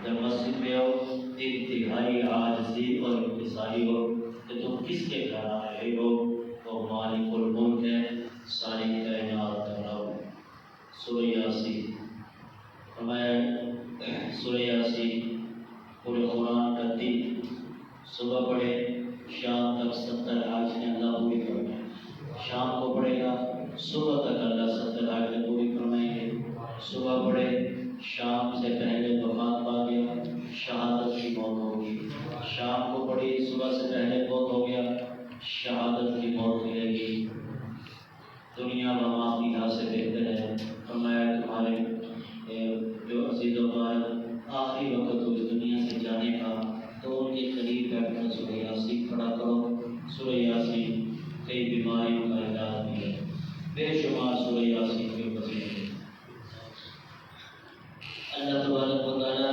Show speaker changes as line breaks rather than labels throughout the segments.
جب مسجد میں ہو انتہائی عاجزی اور انکساری ہو کہ تم کس کے گھر آئے ہو، وہ مالک الملک ہے، ساری کائنات کا رب۔ سورہ یاسین فرمایا، سورہ یاسین پورے قرآن کا دن صبح پڑھے شام تک 70 حاجتیں اللہ پوری فرمائیں، شام کو پڑھے گا صبح تک اللہ 70 حاجتیں پوری فرمائیں گے، صبح پڑھے شام سے پہلے وفات پا گیا شہادت کی موت ہوگی، شام کو پڑھی صبح سے پہلے موت ہو گیا شہادت کی موت ملے گی۔ دنیا وما فیہا سے بہتر ہے۔ فرمایا تمہارے جو عزیز و بھائی آخری وقت ہو اس دنیا سے جانے کا تو ان کے قریب بیٹھ کر سورہ یاسین پڑھا کرو۔ سورہ یاسین کئی بیماریوں کا علاج بھی ہے، بے شمار سورہ یاسین کے وسیلے ہیں۔ اللہ تبارک و تعالیٰ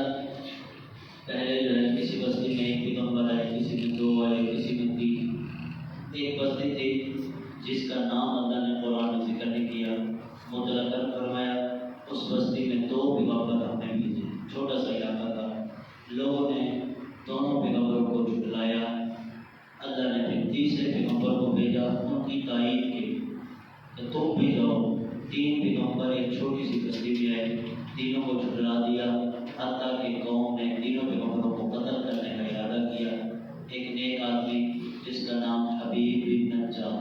پہلے جو ہے کسی بستی میں ایک پیغمبر آئے، کسی میں 2 آئے، کسی میں 3۔ ایک بستی تھی جس کا نام اللہ نے قرآن میں ذکر نہیں کیا، مطلقاً فرمایا اس بستی میں 2 پیغمبر ہم نے بھیجے، چھوٹا سا علاقہ تھا۔ لوگوں نے دونوں پیغمبروں کو جھٹلایا، اللہ نے پھر تیسرے پیغمبر کو بھیجا ان کی تائید کے کہ تم بھی جاؤ۔ 3 پیغمبر ایک چھوٹی سی بستی میں آئے، تینوں کو جھٹلا دیا، حتیٰ کہ قوم نے تینوں پیغمبروں کو قتل کرنے کا ارادہ کیا۔ ایک نیک آدمی جس کا نام حبیب بن نجار،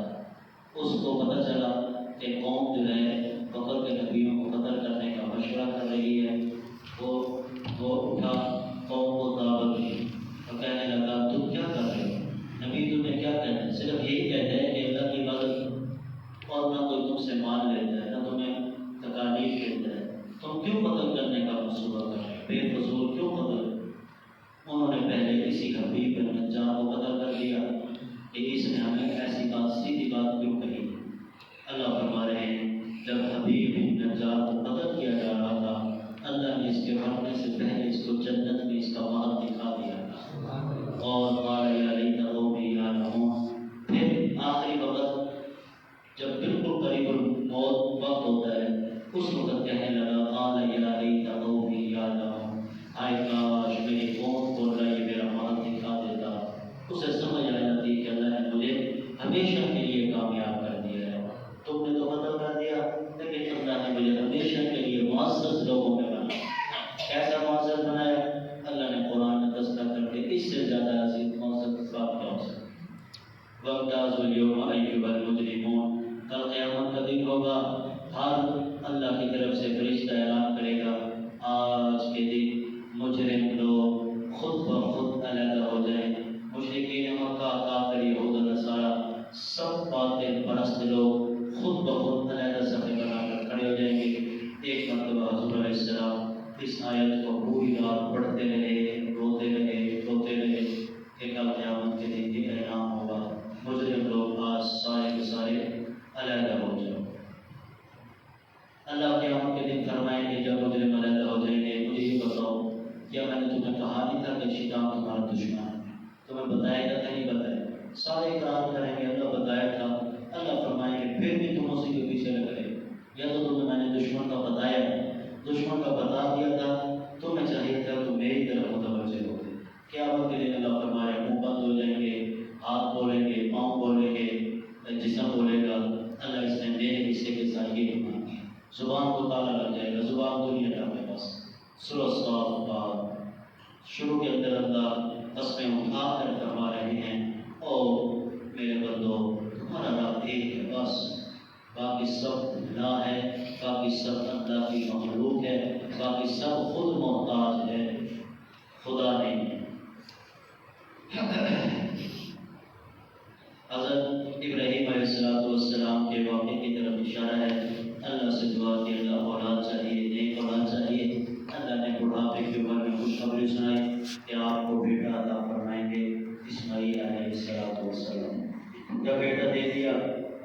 اس کو پتہ چلا کہ قوم جو ہے بکر کے نبیوں کو قتل کرنے کا مشورہ کر رہی ہے، وہ اٹھا قوم کو دعوت دی اور کہنے لگا تم کیا کر رہے ہو؟ نبی تمہیں کیا کہنا ہے؟ صرف یہی کہتا ہے کہ اللہ کی عبادت، اور نہ کوئی تم سے مان لیتا ہے نہ تمہیں تکالیف دیتا ہے، تم کیوں قتل کرنے کا منصوبہ کر رہے ہو؟ بے فضول کیوں قتل؟ انہوں نے پہلے کسی حبیب بن نجار کو قتل کر دیا کہ اس نے ہمیں ایسی بات سیدھی بات کیوں کہی؟ اللہ فرما رہے ہیں جب حبیب بن نجار کو قتل کیا جا رہا تھا اللہ نے اس کے مرنے سے پہلے اس کو جنت میں اس کا محل دکھا دیا تھا، اور قال یا لیت قومی یعلمون۔ پھر آخری وقت جب بالکل قریب الموت وقت ہوتا ہے اس وقت کہنے لگا قال یا لیت قومی یعلمون، ہائے کاش میری قوم کو اللہ یہ میرا محل دکھا دیتا۔ اسے سمجھ آ جاتی کہ اللہ نے مجھے ہمیشہ کے لیے کامیاب کر دیا ہے، تم نے تو قتل کر دیا لیکن اللہ نے مجھے ہمیشہ کے لیے معزز لوگوں میں بنایا۔ کیسا معزز بنایا؟ اللہ نے قرآن میں تذکرہ کر کے اس سے زیادہ عزیز معزز بات کیا ہو سکتی۔ وَامْتَازُوا الْيَوْمَ أَيُّهَا الْمُجْرِمُونَ، کل قیامت کا دن ہوگا، ہر اللہ کی طرف سے فرشتہ اعلان کرے گا آج کے دن مجرم لوگ خود بخود علیحدہ ہو جائیں، مشرکین مکہ، کافر، یہود و نصارہ، سب باطل پرست لوگ خود بخود علیحدہ صفحے بنا کر کھڑے ہو جائیں گے۔ ایک مرتبہ حضور علیہ السلام اس آیت کو پوری رات پڑھتے رہے، روتے رہے کہ کل قیامت کے دن یہ اعلان ہوگا مجرم لوگ آج سارے کے سارے علیحدہ ہو جاؤ۔ اللہ قیامت کے دن فرمائیں گے جب مجرم علیحدہ ہو جائیں گے مجھے یہ بتاؤ کیا میں نے تمہیں کہا نہیں تھا کہ شیطان تمہارا دشمن ہے؟ تمہیں بتایا تھا کہ نہیں بتایا؟ سارے اقرار کریں گے اللہ بتایا تھا۔ اللہ فرمائیں گے پھر بھی تم اسی کے پیچھے لگ رہے، یا تو تمہیں میں نے دشمن کا بتایا، دشمن کا بتا دیا تھا، تمہیں چاہیے تھا تو میری طرف متوجہ ہوتے۔ قیامت کے دن اللہ فرمائے منہ بند ہو جائیں گے، ہاتھ بولیں گے، پاؤں بولیں گے، جسم بولے گا اللہ اس نے میرے حصے کے ساتھ یہ نہیں مانگی، زبان کو تالا لگ جائے گا، زبان تو نہیں ہٹا میرے پاس۔ سورہ الصافات شروع کے اندر اللہ قسمیں اٹھا کر فرما رہے ہیں او میرے بندو تمہارا رب ایک ہے بس، باقی سب گناہ ہے، باقی سب اللہ کی مخلوق ہے، باقی سب خود محتاج ہے، خدا نہیں ہے۔ حضرت ابراہیم علیہ السلام کے واقعے کی طرف اشارہ ہے۔ اللہ سے دعا کہ اللہ اولاد چاہیے، نیک اولاد چاہیے۔ اللہ نے بڑھاپے کی عمر میں خوشخبری سنائی کہ آپ کو بیٹا عطا فرمائیں گے، اسماعیل علیہ السلام۔ جب بیٹا دے دیا،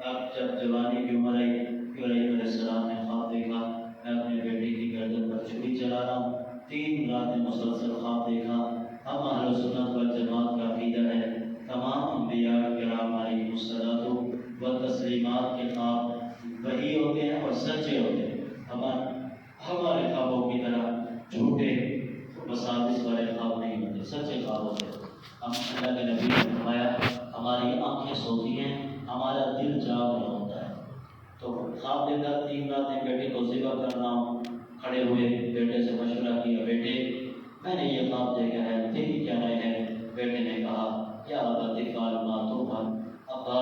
اب جب جوانی کی عمر آئی ابراہیم علیہ السلام نے خواب دیکھا میں اپنے بیٹے کی گردن پر چھری چلا رہا ہوں۔ 3 راتیں مسلسل خواب دیکھا۔ ہم اہل سنت والجماعت کا عقیدہ ہے تمام انبیاء کرام علیہ الصلوۃ والتسلیمات کے خواب وحی ہوتے ہیں اور سچے ہوتے ہیں، ہمارے خوابوں کی طرح جھوٹے مساوس والے خواب نہیں ہوتے، سچے خواب ہوتے ہیں۔ ہم اللہ کے نبی نے فرمایا ہماری آنکھیں سوتی ہیں، ہمارا دل جاگ رہا ہوتا ہے۔ تو خواب دے کر 3 راتیں بیٹے کو ذبح کر رہا ہوں، کھڑے ہوئے بیٹے سے مشورہ کیا، بیٹے میں نے یہ خواب دیکھا ہے، تیری کیا رائے ہے؟ بیٹے نے کہا یا ابا افعل ما تؤمر، ابا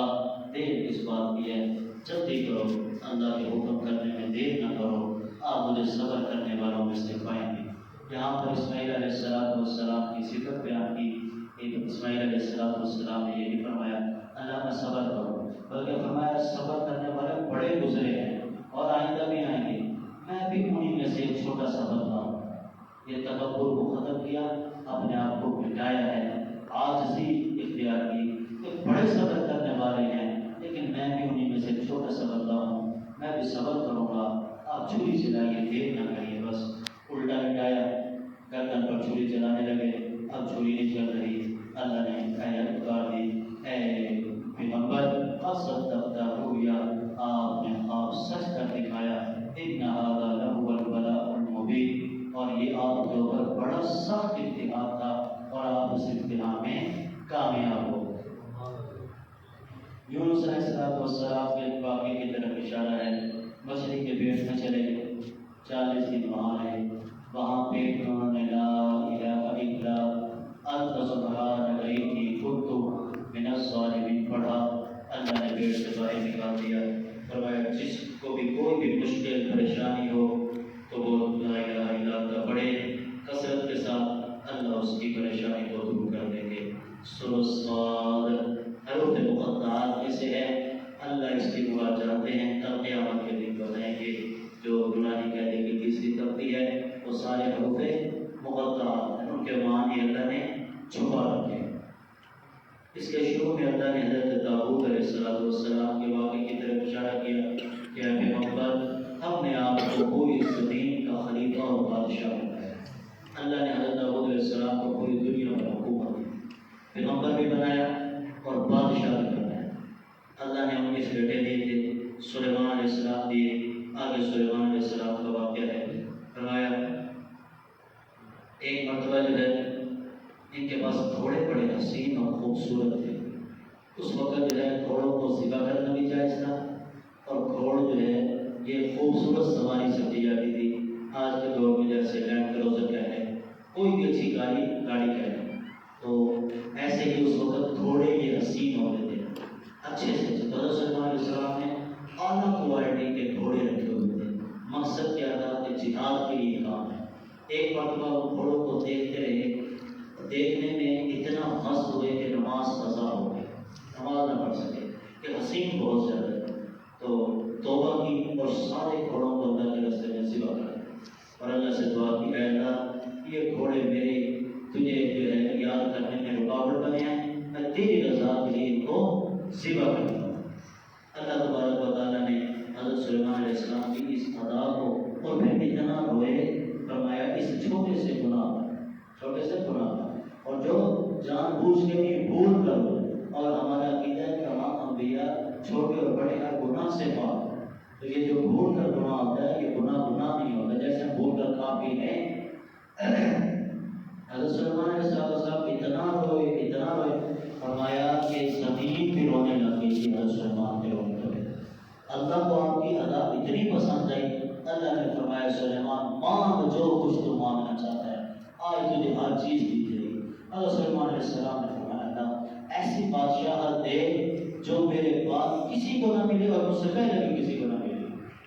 دیر کس بات کی ہے، جلدی کرو، اللہ کے حکم کرنے میں دیر نہ کرو، آپ مجھے صبر کرنے والوں میں سے پائیں گے۔ یہاں پر اسماعیل علیہ السلام کی صفت بیان کی۔ اسماعیل علیہ السلام نے یہ نہیں فرمایا اللہ میں صبر کرو، بلکہ فرمایا صبر کرنے والے بڑے گزرے ہیں اور آئندہ بھی آئیں گے، میں بھی انہیں میں سے ایک چھوٹا سا بندہ ہوں۔ یہ تکبر کو ختم کیا، اپنے آپ کو مٹایا ہے، عاجزی اختیار کی کہ بڑے صبر کرنے والے ہیں لیکن میں بھی انہیں میں سے ایک چھوٹا سا بندہ ہوں، میں بھی صبر کروں گا، آپ چھری چلائیے، دیر نہ کریے۔ بس الٹا مٹایا، گردن پر چھری چلانے لگے، اب چھری نہیں چل رہی، اللہ نے آیت اتار دی، اے پیغمبر اصدقت رؤیا، آپ نے خواب سچ کر دکھایا، ان ھذا لہو البلاء المبین، اور یہ آپ کے اوپر بڑا سخت امتحان تھا اور آپ اس امتحان میں کامیاب ہو گئے۔ یونس علیہ السلام کے واقعے کی طرف اشارہ ہے۔ مچھلی کے پیٹ میں چلے گئے، 40 دن وہاں رہے، وہاں پہ انہوں نے لا الہ الا انت سبحانک انی کنت من الظالمین پڑھا، اللہ نے پیٹ سے باہر نکال دیا۔ فرمایا جس کو بھی کوئی بھی مشکل پریشانی ہو تو وہ لا الہ الا انت پڑھے، کثرت کے ساتھ اللہ اس کی پریشانی کو دور کر دیں گے۔ سورۃ صاد حروف مقطعات میں سے ہے، اللہ اس کی مراد جانتے ہیں، کل قیامت کے دن بتائیں گے۔ جو نورانی قاعدے کی تیسری ترتیب ہے وہ سارے حروف مقطعات ہیں، ان کے معنی اللہ نے چھپا رکھے۔ اس کے شروع میں اللہ نے حضرت داؤد علیہ السلام کے واقعے کی طرف اشارہ کیا کہ اے پیغمبر ہم نے آپ کو پوری زمین کا خلیفہ اور بادشاہ بنایا۔ اللہ نے حضرت داؤد علیہ السلام کو پوری دنیا میں حکومت دی، پیغمبر بھی بنایا اور بادشاہ بھی بنایا۔ اللہ نے 19 بیٹے دیے تھے، سلیمان علیہ السلام دیے۔ آگے سلیمان علیہ السلام کا واقعہ ہے، فرمایا ایک مرتبہ جو ہے ان کے پاس گھوڑے بڑے حسین اور خوبصورت تھے۔ اس وقت جو ہے گھوڑوں کو ذبح کرنا بھی جائز تھا، اور گھوڑ جو ہے یہ خوبصورت سواری سمجھی جاتی تھی۔ آج کے دور میں جیسے لینڈ کروزر کہہ لیں، کوئی بھی اچھی گاڑی کہہ لیں، تو ایسے ہی اس وقت گھوڑے یہ حسین ہوتے تھے، اچھے سے۔ حضرت سلیمان علیہ السلام نے اعلیٰ کوالٹی کے گھوڑے رکھے ہوئے تھے۔ مقصد کیا تھا کہ جہاد کے لیے کام ہے۔ ایک مرتبہ وہ گھوڑوں کو دیکھتے رہے، دیکھنے میں اتنا مست ہوئے کہ نماز قضا ہو گئی، نماز نہ پڑھ سکے کہ حسین بہت زیادہ ہے۔ تو توبہ کی اور سارے گھوڑوں کو اللہ کے راستے میں ذبح کر دیا، اور اللہ سے دعا کی اے اللہ یہ گھوڑے میرے تجھے جو ہے یاد کرنے میں رکاوٹ بنے ہیں، میں تیری رضا کے لیے ان کو ذبح کرتا ہوں۔ اللہ تبارک و تعالیٰ نے حضرت سلیمان علیہ السلام کی اس ادا کو اور پھر اتنا روئے، فرمایا اس چھوٹے سے گناہ اور جو جان بوجھ کے نہیں بھول کر ہو، اور ہمارا عقیدہ ہے کہ تمام انبیاء چھوٹے اور بڑے ہر گناہ سے پاک ہیں، تو یہ جو بھول کر گناہ ہوتا ہے یہ گناہ نہیں ہوتا، جیسے ہم بھول کر کھا پی لیں۔ حضرت سلیمان علیہ السلام اتنا روئے، فرمایا کہ زمین بھی رونے لگ گئی تھی حضرت سلیمان کے رونے لگے۔ اللہ کو آپ کی ادا اتنی پسند آئی، اللہ نے فرمایا سلیمان مانگ جو کچھ تو مانگنا چاہتا ہے، آج تجھے ہر چیز دی جائے گی۔ حضرت سلیمان علیہ السلام نے فرمایا اللہ ایسی بادشاہت دے جو میرے بعد کسی کو نہ ملے اور مجھ سے پہلے بھی کسی کو نہ ملے،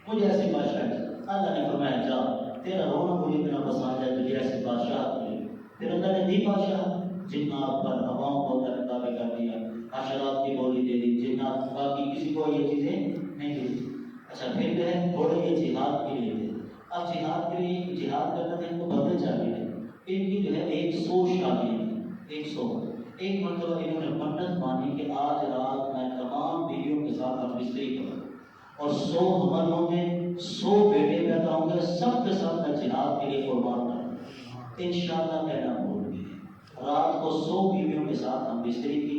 مجھے ایسی بادشاہت۔ اللہ نے فرمایا جا، تیرا رونا مجھے اتنا پسند ہے، تجھے ایسی بادشاہت ملے۔ پھر اللہ نے دی بادشاہ، جنات پر ہواؤں کو اللہ نے تابع کر دیا، حشرات کی بولی دے دی، جنات باقی کسی کو یہ چیزیں نہیں دی۔ اچھا پھر جو ہے گھوڑے یہ جہاد کے لیے تھے، اب جہاد کے لیے جہاد کرنا تھا ان کو بدل چاہیے، ان کی جو ہے 100 شادی، 100 ایک مرتبہ انہوں نے منت مانی کہ آج رات میں تمام بیویوں کے ساتھ ہم بستری کروں اور 100 حمل ہوں گے، 100 بیٹے پیدا ہوں گے، سب کے ساتھ میں جہاد کے لیے قربان کروں گا۔ انشاءاللہ کہنا بھول گئے، رات کو 100 بیویوں کے ساتھ ہم بستری کی،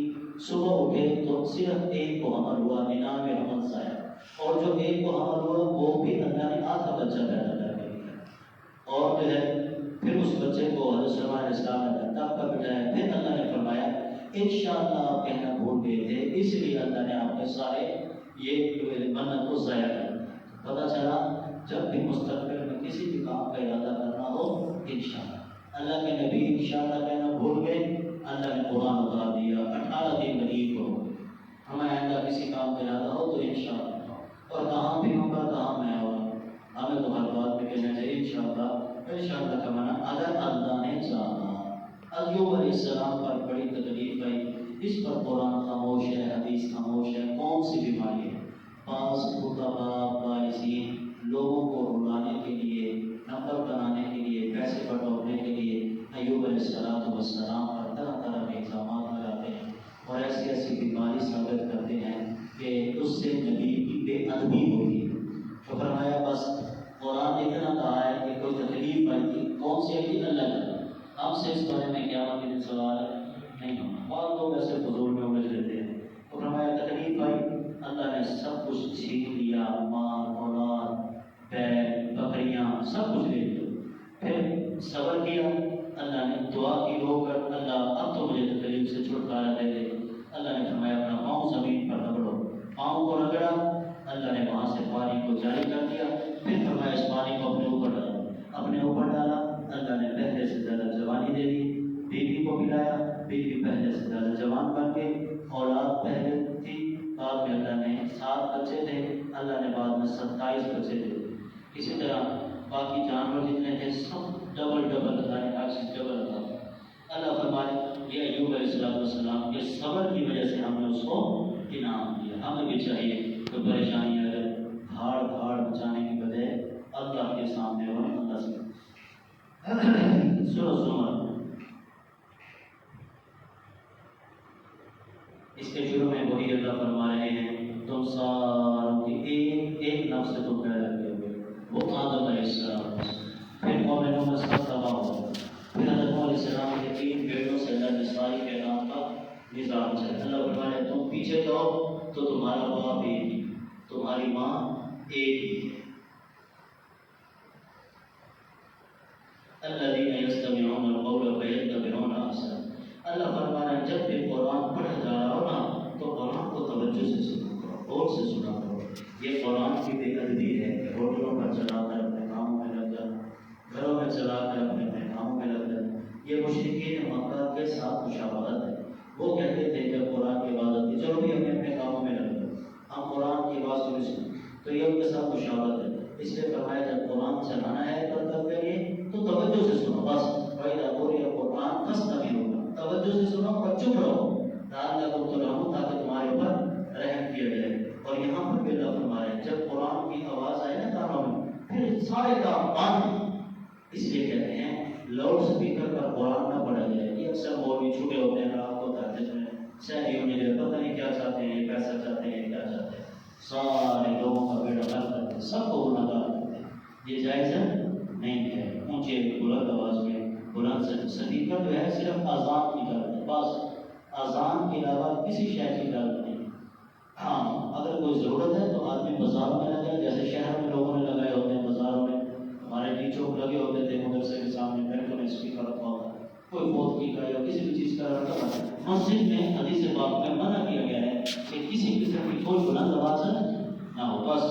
صبح اٹھے تو صرف ایک کو حمل ہوا، 99 حمل ضائع، اور جو ایک کو حمل ہوا وہ بھی اللہ نے آدھا بچہ پیدا کر کے دیا، اور جو ہے پھر اس بچے کو حضرت انشاءاللہ آپ کہنا بھول گئے تھے، اس لیے اللہ نے آپ کے سارے یہ منت کو ضائع کر دیا۔ پتہ چلا جب بھی مستقبل میں کسی بھی کام کا ارادہ کرنا ہو انشاءاللہ، اللہ کے نبی انشاءاللہ کہنا بھول گئے، اللہ نے قرآن اتار دیا 18 دن میں عید ہو گئے۔ ہمیں آئندہ کسی کام کا ارادہ ہو تو انشاءاللہ، اور کہاں بھی ہوگا کہاں میں ہوگا، ہمیں تو ہر بات میں کہنا چاہیے انشاءاللہ۔ انشاءاللہ کا معنی اگر اللہ نے چاہا۔ ایوب علیہ السلام پر بڑی تکلیف آئی، اس پر قرآن خاموش ہے، حدیث خاموش ہے۔ کون سی بیماری ہے؟ بعض خطباء باعثین لوگوں کو رلانے کے لیے، نمبر بنانے کے لیے، پیسے بٹورنے کے لیے ایوب علیہ السلام پر طرح طرح کے الزامات لگاتے ہیں اور ایسی ایسی بیماری ثابت کرتے ہیں کہ اس سے نبی کی بے ادبی ہوگی۔ تو فرمایا بس قرآن اتنا کہا ہے کہ کوئی تکلیف آئی تھی، کون سی آئی تھی؟ اللہ تعالیٰ۔ ہم سے اس بارے میں قیامت کے دن سوال نہیں ہونا، بعض لوگ ایسے فضول میں الجھ لیتے ہیں۔ تو فرمایا تکلیف آئی، اللہ نے سب کچھ چھین لیا، مال اولاد بیل بکریاں سب کچھ لے لیا۔ پھر صبر کیا، اللہ نے دعا کی رو کر، اللہ اب تو مجھے تکلیف سے چھٹکارا دے دے۔ اللہ نے فرمایا اپنا پاؤں زمین پر رگڑو، پاؤں کو رگڑا، اللہ نے وہاں سے پانی کو جاری کر دیا۔ پھر فرمایا اس پانی کو اپنے اوپر ڈالا، اپنے اوپر ڈالا، اللہ نے پہلے سے زیادہ جوانی دے دی، بیوی کو پلایا، بیوی پہلے سے زیادہ جوان بن گئی، اولاد پہلے تھی، بعد میں اللہ نے 7 بچے تھے، اللہ نے بعد میں 27 بچے تھے۔ اسی طرح باقی جانور جتنے تھے سب ڈبل اللہ نے ہر چیز ڈبل تھا۔ اللہ فرمائے یہ ایوب علیہ السلام کے صبر کی وجہ سے ہم نے اس کو انعام دیا۔ ہمیں بھی چاہیے کہ پریشانیاں اگر بھاڑ بھاڑ مچانے کی بجائے اللہ کے سامنے اور اللہ سے سورۃ زمر اس کے شروع میں وہی اللہ فرما رہے ہیں تم ساروں کی ایک نفس سے تم پیدا کیے ہوئے، وہ آدم علیہ السلام، پھر قوم نوح میں سب تباہ ہو گئے، پھر حضرت نوح علیہ السلام کے 3 بیٹوں سے اللہ نے ساری پیغام کا نظام چلا۔ اللہ فرما رہے تم پیچھے جاؤ تو تمہارا باپ ایک ہی، تمہاری ماں ایک ہی۔ الذین یستمعون القول فیتبعون احسنہ۔ اللہ فرما رہا ہے جب بھی قرآن پڑھا جا رہا ہو نا تو قرآن کو توجہ سے سنا کرو، غور سے سنا کرو۔ یہ قرآن کی بے ادبی ہے کہ ہوٹلوں پر چلا کر اپنے کاموں میں لگ جانا، گھروں میں چلا کر اپنے کاموں میں لگ جانا، یہ مشرکین مکہ کے ساتھ مشابہت ہے۔ وہ کہتے تھے جب قرآن کی عبادت کی چلو بھی اپنے کاموں میں لگ جاؤ، ہم قرآن کی آواز سنیں سنیں، تو یہ ان کے ساتھ مشابہت ہے۔ اس لیے فرمایا جب قرآن چلانا ہے ترتیب کے لیے تو توجہ سے سنو، بس فَإِذَا قُرِئَ الْقُرْآنُ فَاسْتَمِعُوا لَهُ، توجہ سے سنو اور چپ رہو، لعلکم ترحمون، تاکہ تمہارے اوپر رحم کیا جائے۔ اور یہاں پر بھی اللہ فرما رہے ہیں جب قرآن کی آواز آئے نا کانوں میں پھر سارے کام بند۔ اس لیے کہتے ہیں لاؤڈ اسپیکر پر قرآن نہ پڑھا جائے۔ یہ اکثر مولوی چھوٹے ہوتے ہیں رات کو تہجد میں سحری ہونے لگے، پتہ نہیں کیا چاہتے ہیں، پیسہ چاہتے ہیں، کیا چاہتے ہیں، سارے لوگوں کا بیڑا غرق کرتے ہیں، سب کو گناہ گار کرتے ہیں۔ یہ جائز نہیں ہے۔ اونچے بلند آواز میں بلند سپیکر جو ہے صرف اذان کی ضرورت ہے، بس اذان کے علاوہ کسی شے کی ضرورت نہیں۔ ہاں اگر کوئی ضرورت ہے تو آدمی بازاروں میں لگائے، جیسے شہر میں لوگوں نے لگائے ہوتے ہیں بازاروں میں، ہمارے ٹی چوک لگے ہوتے تھے مدرسے کے سامنے بینکوں میں اسپیکر رکھا ہوتا ہے، کوئی موت کی کا یا کسی بھی چیز کا رکھا ہوتا ہے۔ مسجد میں حدیث پاک میں منع کیا گیا ہے کہ کسی قسم کی کوئی بلند آواز نہ ہو، بس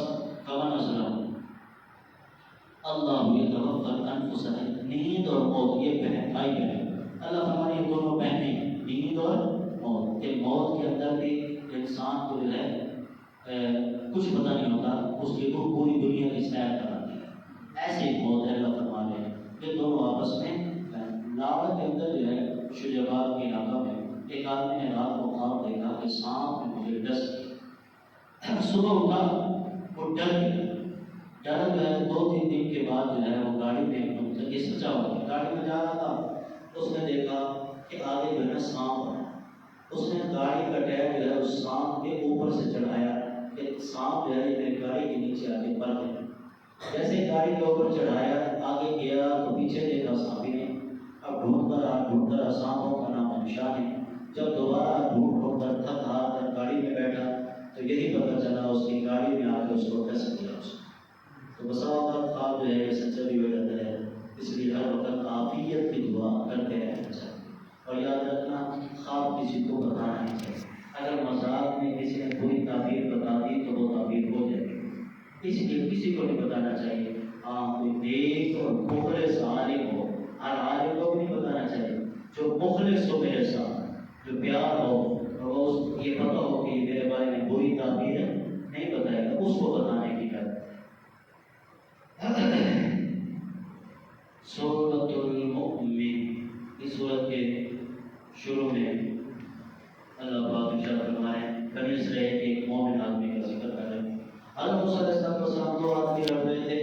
کما نظر ہو۔ اللہ یتوفی الانفس، نیند اور موت یہ بہن بھائی بہن، اللہ فرمانے یہ دونوں بہنیں نیند اور موت، کہ موت کے اندر بھی انسان کو جو ہے کچھ پتہ نہیں ہوتا، اس کی روح پوری دنیا کی سیر کراتی ہے، ایسے ایک موت ہے اللہ فرمانے ہیں یہ دونوں آپس میں۔ لاہور کے اندر جو ہے شجاباد کے علاقہ میں ایک آدمی نے رات کو خواب دیکھا کہ سانپ نے مجھے ڈس دیا، صبح اٹھا وہ ڈر گیا، ڈر جو ہے 2-3 دن کے بعد جو ہے وہ گاڑی میں یہ سچا ہو گیا، گاڑی میں جا رہا تھا، اس نے دیکھا کہ آگے جو ہے نا سانپ ہے، اس نے گاڑی کا ٹائر جو ہے اس سانپ کے اوپر سے چڑھایا کہ سانپ جو ہے یہ گاڑی کے نیچے آ کے مر گیا۔ جیسے گاڑی کے اوپر چڑھایا آگے گیا تو پیچھے دیکھا سانپ نے، اب ڈھونڈ کر سانپوں کا نام نشان ہے۔ جب دوبارہ ڈھونڈ کر تھک ہار کر گاڑی میں بیٹھا تو یہی پتہ چلا اس کی گاڑی میں آ کے اس کو ڈس دیا۔ تو بسا اوقات خواب جو ہے یہ سچا بھی ہو جاتا ہے، اس لیے ہر وقت عافیت کی دعا کرتے رہنا چاہیے۔ اور یاد رکھنا خواب کسی کو کو نہیں بتانا چاہیے. ہاں کوئی نیک اور مخلص عالم ہو، ہر عالم کو بھی نہیں بتانا چاہیے. جو مخلص ہو میرے ساتھ، جو پیار ہو، اور وہ یہ پتا ہو کہ میرے بارے میں بری تعبیر نہیں بتائے گا، اس کو بتانے کی کرے. سورۃ المؤمن، اس سورت کے شروع میں اللہ پاک ارشاد فرمائے بنی اسرائیل کے ایک مومن آدمی کا ذکر کر رہے ہیں. حضرت موسیٰ علیہ السلام دو آدمی لڑ رہے تھے.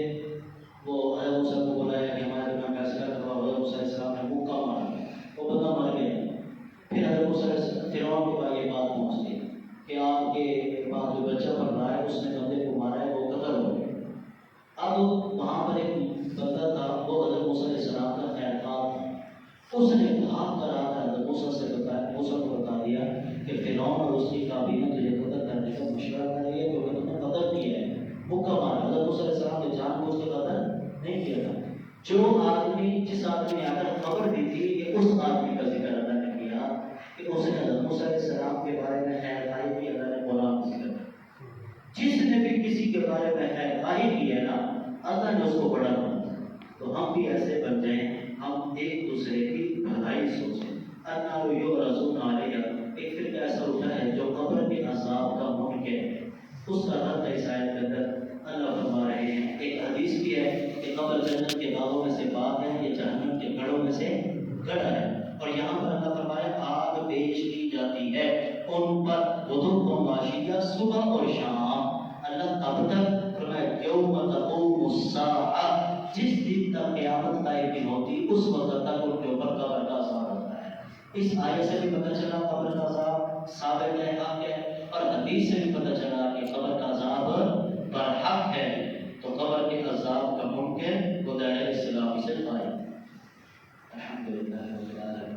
وہ حضرت موسیٰ کو بلایا کہ ہمارے درمیان فیصلہ کرو. حضرت موسیٰ علیہ السلام نے مکہ مارا، وہ بندہ مر گیا. پھر حضرت موسیٰ علیہ السلام فرعون کے پاس یہ بات پہنچ گئی کہ آپ کے پاس جو بچہ پڑھ رہا ہے اس نے بندے کو مارا ہے، وہ قتل ہو گیا. اب وہاں پر ایک بندہ تھا، وہ حضرت موسیٰ علیہ السلام کا خیر خواہ تھا. اس نے بھاگ کر آ کر حضرت موسیٰ سے موسیٰ کو بتا دیا کہ فرعون اور اس کی کابینہ تجھے قتل کرنے کا مشورہ کر رہی ہے کیونکہ تم نے قتل کیا ہے، مکہ مارا. حضرت موسیٰ علیہ السلام نے جان بوجھ کے قتل نہیں کیا تھا. جس آدمی نے آ کر خبر دی تھی، یہ اس آدمی کا ذکر اللہ نے کیا کہ اس نے حضرت موسیٰ علیہ السلام کے بارے میں خیر خواہی کی. اللہ نے قرآن میں ذکر کیا جس نے بھی کسی کے بارے میں خیر خواہی کی ہے نا، اللہ نے اس کو بڑا بنا. تو ہم بھی ایسے بن جائیں، ہم ایک دوسرے کی بھلائی سوچیں. النار یعرضون علیہا، ایک فرقہ ایسا اٹھا ہے جو قبر کے عذاب کا منکر ہے. اس کا رد اس آیت کے اندر اللہ فرما رہے ہیں. ایک حدیث بھی ہے کہ قبر جنت کے باغوں میں سے باغ ہے، یہ جہنم کے گڑھوں میں سے گڑھا ہے. اور یہاں پر اللہ فرمایا آگ پیش کی جاتی ہے ان پر غدوۃ وعشیہ، صبح اور شام. اللہ کب تک فرمایا یوم تقوم الساعہ، جس دن تک قیامت قائم نہیں ہوتی اس وقت تک ان کے اوپر قبر کا عذاب ہوتا ہے. اس آیت سے بھی پتہ چلا قبر